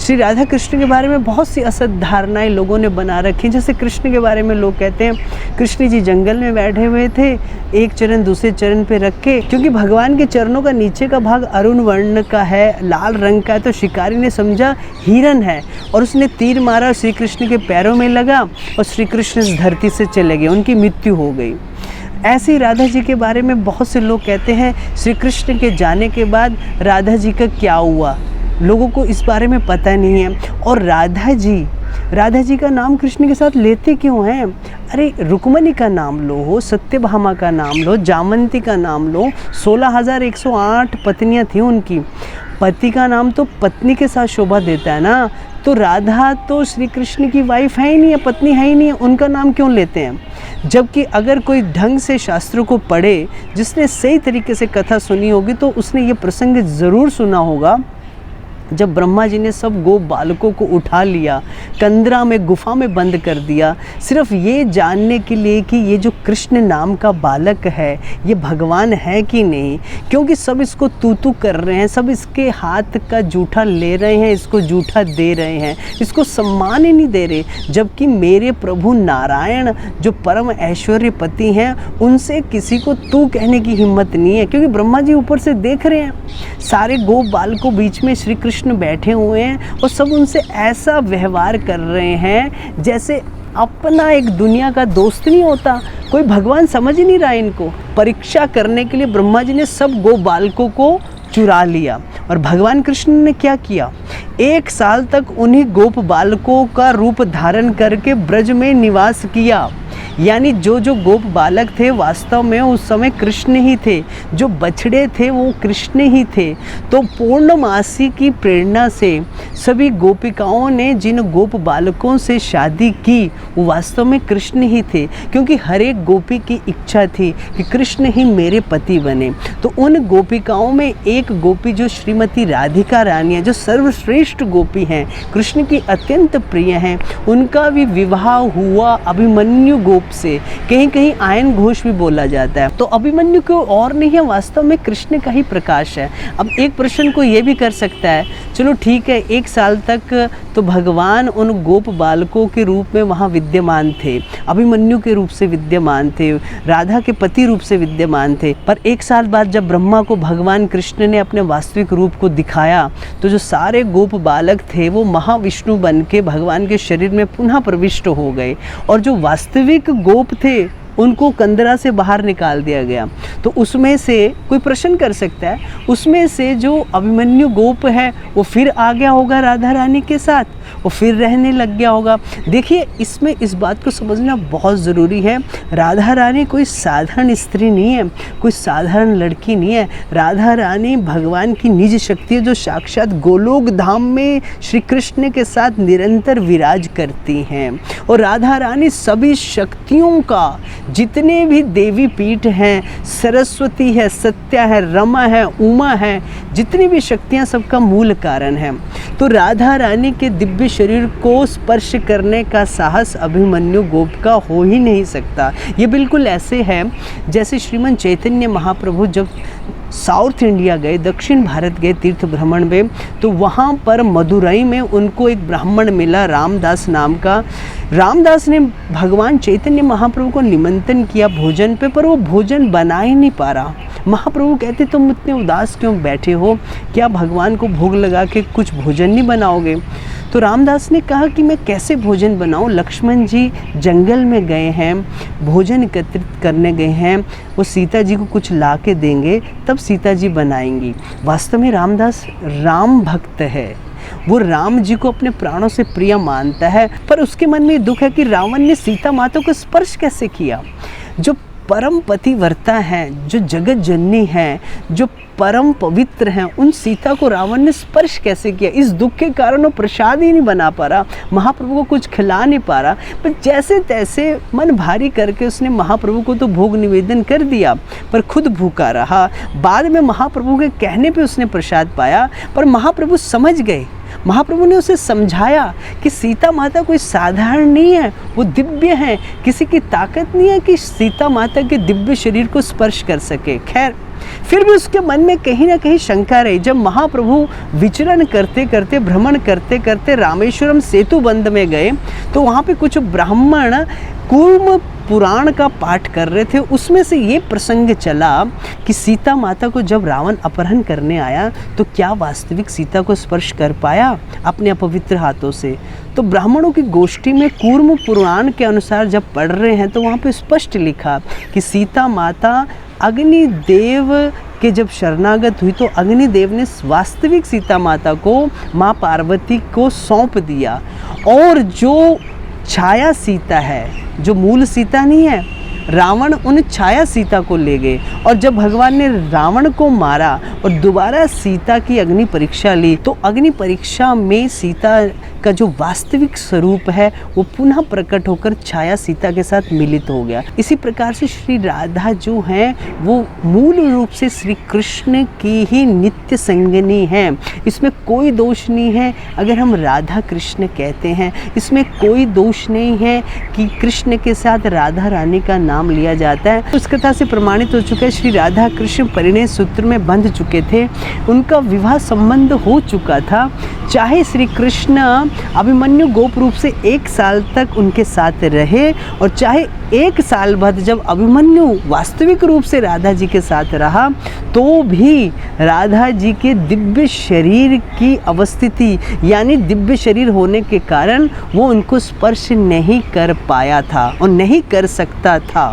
श्री राधा कृष्ण के बारे में बहुत सी असत धारणाएं लोगों ने बना रखी। जैसे कृष्ण के बारे में लोग कहते हैं कृष्ण जी जंगल में बैठे हुए थे, एक चरण दूसरे चरण पे रख के, क्योंकि भगवान के चरणों का नीचे का भाग अरुण वर्ण का है, लाल रंग का है, तो शिकारी ने समझा हिरन है और उसने तीर मारा, श्री कृष्ण के पैरों में लगा और श्री कृष्ण इस धरती से चले गए, उनकी मृत्यु हो गई। ऐसे ही राधा जी के बारे में बहुत से लोग कहते हैं श्री कृष्ण के जाने के बाद राधा जी का क्या हुआ, लोगों को इस बारे में पता नहीं है। और राधा जी का नाम कृष्ण के साथ लेते क्यों हैं? अरे रुक्मणी का नाम लो, सत्यभामा का नाम लो, जामंती का नाम लो, 16,108 पत्नियां थी उनकी। पति का नाम तो पत्नी के साथ शोभा देता है ना, तो राधा तो श्री कृष्ण की वाइफ है ही नहीं है, पत्नी है ही नहीं है, उनका नाम क्यों लेते हैं? जबकि अगर कोई ढंग से शास्त्रों को पढ़े, जिसने सही तरीके से कथा सुनी होगी, तो उसने ये प्रसंग ज़रूर सुना होगा जब ब्रह्मा जी ने सब गोप बालकों को उठा लिया, कंदरा में गुफा में बंद कर दिया, सिर्फ ये जानने के लिए कि ये जो कृष्ण नाम का बालक है ये भगवान है कि नहीं, क्योंकि सब इसको तू कर रहे हैं, सब इसके हाथ का जूठा ले रहे हैं, इसको जूठा दे रहे हैं, इसको सम्मान ही नहीं दे रहे। जबकि मेरे प्रभु नारायण जो परम ऐश्वर्यपति हैं, उनसे किसी को तू कहने की हिम्मत नहीं है, क्योंकि ब्रह्मा जी ऊपर से देख रहे हैं, सारे गोप बालकों बीच में श्री कृष्ण बैठे हुए हैं और सब उनसे ऐसा व्यवहार कर रहे हैं जैसे अपना एक दुनिया का दोस्त नहीं होता। कोई भगवान समझ ही नहीं रहा इनको। परीक्षा करने के लिए ब्रह्मा जी ने सब गोप बालकों को चुरा लिया और भगवान कृष्ण ने क्या किया, 1 साल तक उन्हीं गोप बालकों का रूप धारण करके ब्रज में निवास किया। यानी जो जो गोप बालक थे वास्तव में उस समय कृष्ण ही थे, जो बछड़े थे वो कृष्ण ही थे। तो पूर्णमासी की प्रेरणा से सभी गोपिकाओं ने जिन गोप बालकों से शादी की वो वास्तव में कृष्ण ही थे, क्योंकि हर एक गोपी की इच्छा थी कि कृष्ण ही मेरे पति बने। तो उन गोपिकाओं में एक गोपी जो श्रीमती राधिका रानी है, जो सर्वश्रेष्ठ गोपी हैं, कृष्ण की अत्यंत प्रिय हैं, उनका भी विवाह हुआ अभिमन्यु गोप से। कहीं कहीं आयन घोष भी बोला जाता है। तो अभिमन्यु को और नहीं है, वास्तव में कृष्ण का ही प्रकाश है। अब एक प्रश्न को ये भी कर सकता है, चलो ठीक है 1 साल तक तो भगवान उन गोप बालकों के रूप में वहाँ विद्यमान थे, अभिमन्यु के रूप से विद्यमान थे, राधा के पति रूप से विद्यमान थे, पर 1 साल बाद जब ब्रह्मा को भगवान कृष्ण ने अपने वास्तविक रूप को दिखाया तो जो सारे गोप बालक थे वो महाविष्णु बन के भगवान के शरीर में पुनः प्रविष्ट हो गए और जो वास्तविक गोप थे उनको कंदरा से बाहर निकाल दिया गया। तो उसमें से कोई प्रश्न कर सकता है, उसमें से जो अभिमन्यु गोप है वो फिर आ गया होगा राधा रानी के साथ, वो फिर रहने लग गया होगा। देखिए इसमें इस बात को समझना बहुत ज़रूरी है, राधा रानी कोई साधारण स्त्री नहीं है, कोई साधारण लड़की नहीं है। राधा रानी भगवान की निज शक्ति है, जो साक्षात गोलोक धाम में श्री कृष्ण के साथ निरंतर विराज करती हैं। और राधा रानी सभी शक्तियों का, जितने भी देवी पीठ हैं, सरस्वती है, सत्या है, रमा है, उमा है, जितनी भी शक्तियाँ सबका मूल कारण है। तो राधा रानी के दिव्य शरीर को स्पर्श करने का साहस अभिमन्यु गोप का हो ही नहीं सकता। ये बिल्कुल ऐसे है जैसे श्रीमन चैतन्य महाप्रभु जब साउथ इंडिया गए, दक्षिण भारत गए तीर्थ भ्रमण में, तो वहाँ पर मदुरई में उनको एक ब्राह्मण मिला रामदास नाम का। रामदास ने भगवान चैतन्य महाप्रभु को निमंत्रण किया भोजन पे, पर वो भोजन बना ही नहीं पा रहा। महाप्रभु कहते तुम इतने उदास क्यों बैठे हो, क्या भगवान को भोग लगा के कुछ भोजन नहीं बनाओगे? तो रामदास ने कहा कि मैं कैसे भोजन बनाऊं, लक्ष्मण जी जंगल में गए हैं, भोजन एकत्रित करने गए हैं, वो सीता जी को कुछ ला के देंगे तब सीता जी बनाएंगी। वास्तव में रामदास राम भक्त है, वो राम जी को अपने प्राणों से प्रिय मानता है, पर उसके मन में दुख है कि रावण ने सीता माता को स्पर्श कैसे किया। जो परम पतिव्रता हैं, जो जगत जननी हैं, जो परम पवित्र हैं, उन सीता को रावण ने स्पर्श कैसे किया। इस दुख के कारण वो प्रसाद ही नहीं बना पा रहा, महाप्रभु को कुछ खिला नहीं पा रहा, पर जैसे तैसे मन भारी करके उसने महाप्रभु को तो भोग निवेदन कर दिया, पर खुद भूखा रहा। बाद में महाप्रभु के कहने पे उसने प्रसाद पाया, पर महाप्रभु समझ गए, महाप्रभु ने उसे समझाया कि सीता माता कोई साधारण नहीं है, वो दिव्य है, किसी की ताकत नहीं है कि सीता माता के दिव्य शरीर को स्पर्श कर सके। खैर फिर भी उसके मन में कहीं ना कहीं शंका रही। जब महाप्रभु विचरण करते करते, भ्रमण करते करते रामेश्वरम सेतु बंद में गए तो वहाँ पे कुछ ब्राह्मण कूर्म पुराण का पाठ कर रहे थे। उसमें से ये प्रसंग चला कि सीता माता को जब रावण अपहरण करने आया तो क्या वास्तविक सीता को स्पर्श कर पाया अपने अपवित्र हाथों से? तो ब्राह्मणों की गोष्ठी में कूर्म पुराण के अनुसार जब पढ़ रहे हैं तो वहाँ पे स्पष्ट लिखा कि सीता माता अग्निदेव के जब शरणागत हुई तो अग्निदेव ने वास्तविक सीता माता को माँ पार्वती को सौंप दिया, और जो छाया सीता है, जो मूल सीता नहीं है, रावण उन छाया सीता को ले गए। और जब भगवान ने रावण को मारा और दोबारा सीता की अग्नि परीक्षा ली तो अग्नि परीक्षा में सीता का जो वास्तविक स्वरूप है वो पुनः प्रकट होकर छाया सीता के साथ मिलित हो गया। इसी प्रकार से श्री राधा जो हैं वो मूल रूप से श्री कृष्ण की ही नित्य संगिनी हैं। इसमें कोई दोष नहीं है अगर हम राधा कृष्ण कहते हैं, इसमें कोई दोष नहीं है कि कृष्ण के साथ राधा रानी का नाम लिया जाता है। उस कथा से प्रमाणित हो चुका है, श्री राधा कृष्ण परिणय सूत्र में बंध चुके थे, उनका विवाह संबंध हो चुका था। चाहे श्री कृष्ण अभिमन्यु गोप रूप से 1 साल तक उनके साथ रहे, और चाहे 1 साल बाद जब अभिमन्यु वास्तविक रूप से राधा जी के साथ रहा तो भी राधा जी के दिव्य शरीर की अवस्थिति यानी दिव्य शरीर होने के कारण वो उनको स्पर्श नहीं कर पाया था और नहीं कर सकता था।